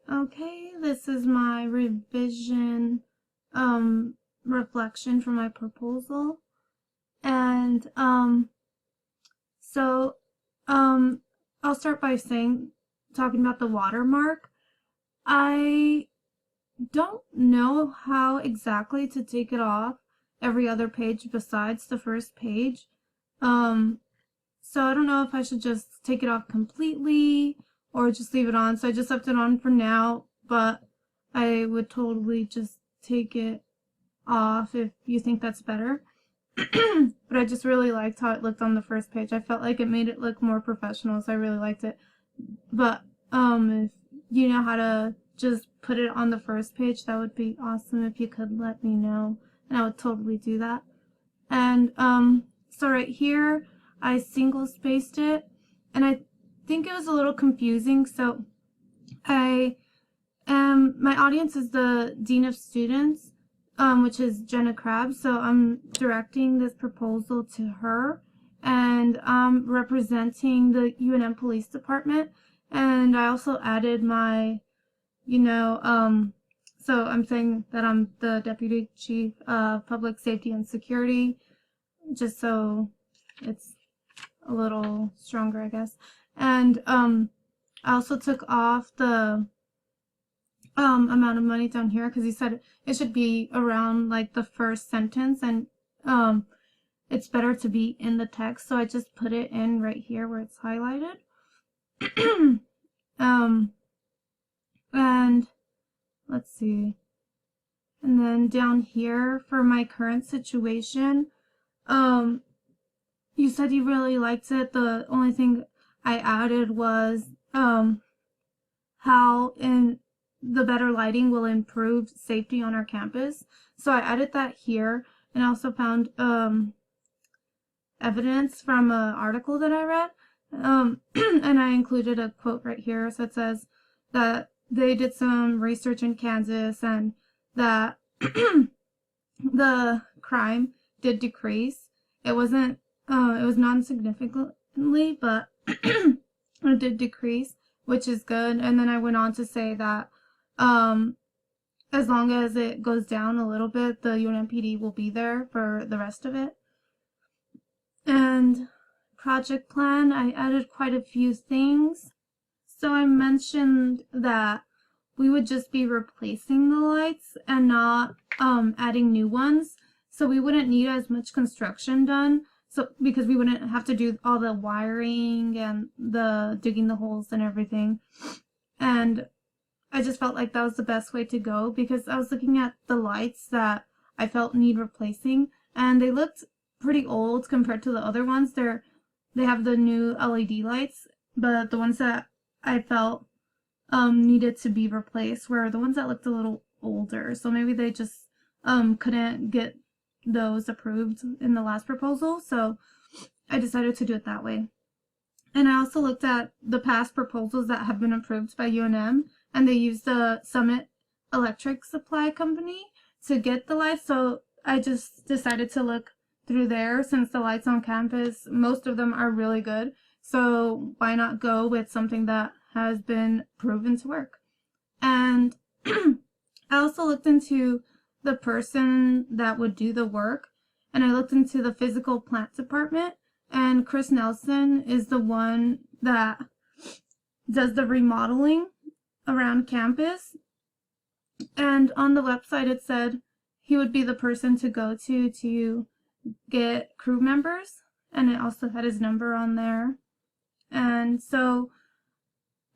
Okay, this is my revision reflection for my proposal. And so I'll start by talking about the watermark. I don't know how exactly to take it off every other page besides the first page. So I don't know if I should just take it off completely or just leave it on. So I just left it on for now, but I would totally just take it off if you think that's better. But I just really liked how it looked on the first page. I felt like it made it look more professional, so I really liked it. But if you know how to just put it on the first page, that would be awesome if you could let me know, and I would totally do that. And so right here I single spaced it, and I think it was a little confusing. So my audience is the Dean of Students, which is Jenna Krabs. So I'm directing this proposal to her, and I'm representing the UNM Police Department. And I also added my, so I'm saying that I'm the Deputy Chief of Public Safety and Security, just so it's a little stronger, I guess. And I also took off the amount of money down here because he said it should be around like the first sentence, and it's better to be in the text, so I just put it in right here where it's highlighted. And let's see, and then down here for my current situation, you said you really liked it. The only thing I added was how in the better lighting will improve safety on our campus. So I added that here, and I also found evidence from an article that I read, and I included a quote right here. So it says that they did some research in Kansas, and that the crime did decrease. It wasn't, it was non-significantly, but it did decrease, which is good. And then I went on to say that as long as it goes down a little bit, the UNMPD will be there for the rest of it. And project plan, I added quite a few things. So I mentioned that we would just be replacing the lights and not adding new ones. So we wouldn't need as much construction done. So because we wouldn't have to do all the wiring and the digging the holes and everything. And I just felt like that was the best way to go, because I was looking at the lights that I felt need replacing, and they looked pretty old compared to the other ones. They have the new LED lights, but the ones that I felt needed to be replaced were the ones that looked a little older. So maybe they just couldn't get those approved in the last proposal, so I decided to do it that way. And I also looked at the past proposals that have been approved by UNM, and they used the Summit Electric Supply Company to get the lights, so I just decided to look through there. Since the lights on campus, most of them are really good, so why not go with something that has been proven to work? And I also looked into the person that would do the work, and I looked into the physical plant department, and Chris Nelson is the one that does the remodeling around campus. And on the website it said he would be the person to go to get crew members, and it also had his number on there. And so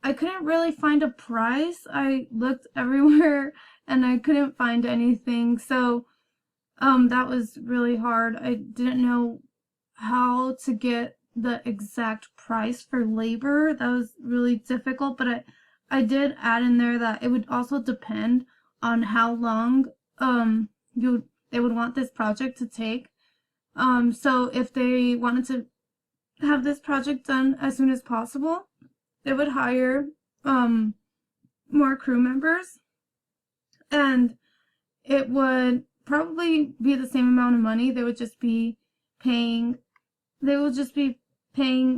I couldn't really find a price. I looked everywhere and I couldn't find anything. So that was really hard. I didn't know how to get the exact price for labor. That was really difficult, but I did add in there that it would also depend on how long they would want this project to take. So if they wanted to have this project done as soon as possible, they would hire more crew members, and it would probably be the same amount of money. They would just be paying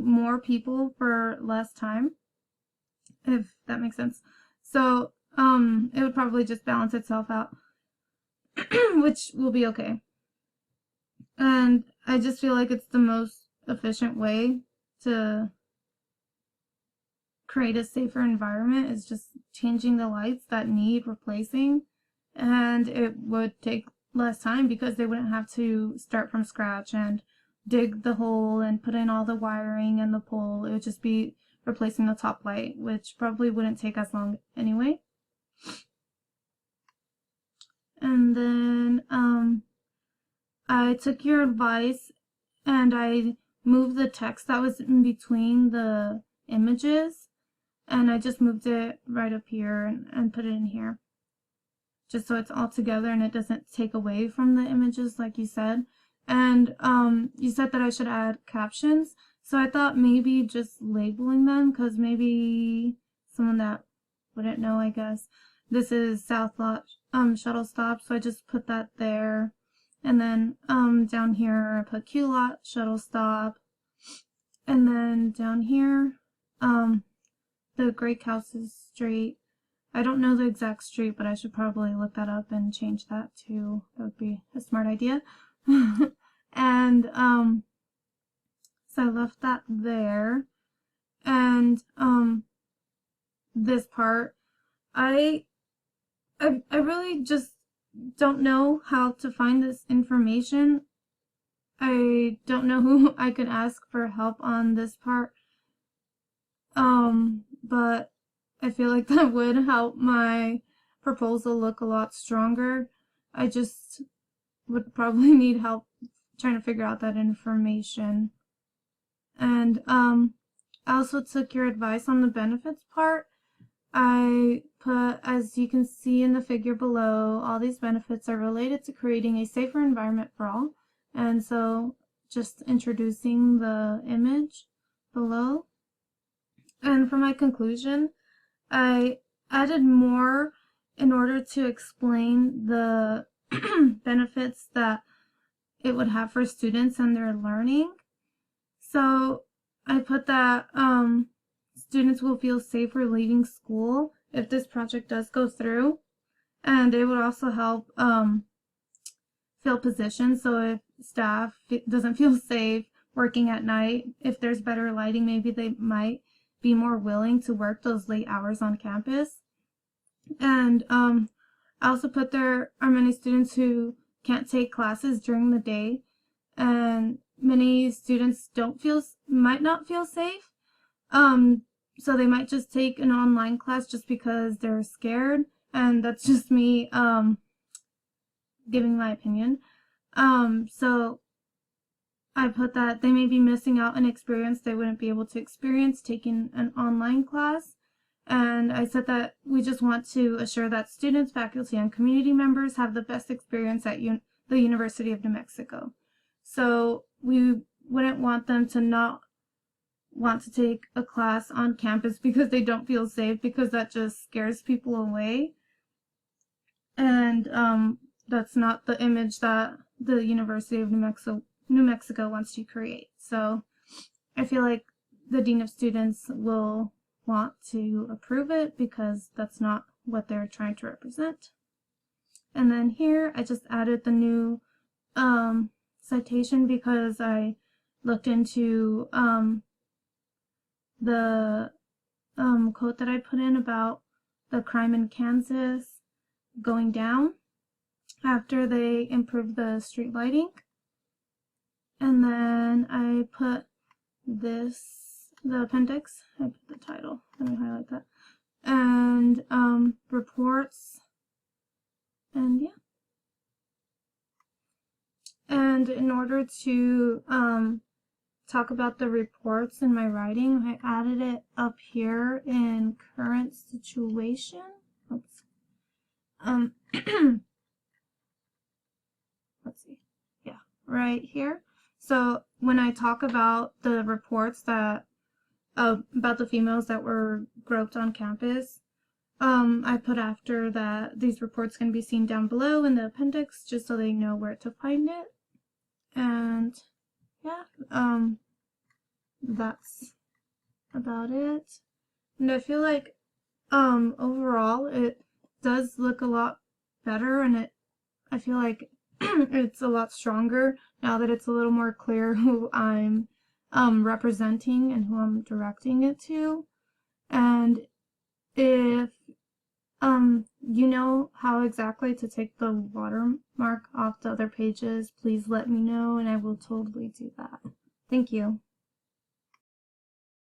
more people for less time, if that makes sense. So it would probably just balance itself out, which will be okay. And I just feel like it's the most efficient way to create a safer environment is just changing the lights that need replacing, and it would take less time because they wouldn't have to start from scratch and dig the hole and put in all the wiring and the pole. It would just be replacing the top light, which probably wouldn't take as long anyway. And then I took your advice and I moved the text that was in between the images, and I just moved it right up here and put it in here, just so it's all together and it doesn't take away from the images like you said. And you said that I should add captions, so I thought maybe just labeling them, because maybe someone that wouldn't know, I guess. This is South Lot shuttle stop, so I just put that there. And then down here I put Q Lot shuttle stop. And then down here, the Great Houses Street. I don't know the exact street, but I should probably look that up and change that too. That would be a smart idea. And so I left that there. And this part, I really just don't know how to find this information. I don't know who I could ask for help on this part. But I feel like that would help my proposal look a lot stronger. I just would probably need help trying to figure out that information. And I also took your advice on the benefits part. I put, as you can see in the figure below, all these benefits are related to creating a safer environment for all. And so just introducing the image below. And for my conclusion, I added more in order to explain the benefits that it would have for students and their learning. So I put that students will feel safer leaving school if this project does go through, and it would also help fill positions. So if staff doesn't feel safe working at night, if there's better lighting, maybe they might be more willing to work those late hours on campus. And I also put there are many students who can't take classes during the day, and many students might not feel safe. So they might just take an online class just because they're scared, and that's just me giving my opinion. So I put that they may be missing out an experience they wouldn't be able to experience taking an online class. And I said that we just want to assure that students, faculty, and community members have the best experience at the University of New Mexico. So we wouldn't want them to not want to take a class on campus because they don't feel safe, because that just scares people away. And that's not the image that the University of New Mexico wants to create. So I feel like the Dean of Students will want to approve it because that's not what they're trying to represent. And then here I just added the new citation because I looked into the quote that I put in about the crime in Kansas going down after they improved the street lighting. And then I put the appendix, I put the title, let me highlight that, and reports, and yeah. And in order to talk about the reports in my writing, I added it up here in current situation. Oops. Let's see. Yeah, right here. So when I talk about the reports that about the females that were groped on campus, I put after that these reports can be seen down below in the appendix, just so they know where to find it. And yeah, that's about it. And I feel like overall does look a lot better, and I feel like it's a lot stronger now that it's a little more clear who I'm representing and who I'm directing it to. And if you know how exactly to take the watermark off the other pages, please let me know and I will totally do that. Thank you.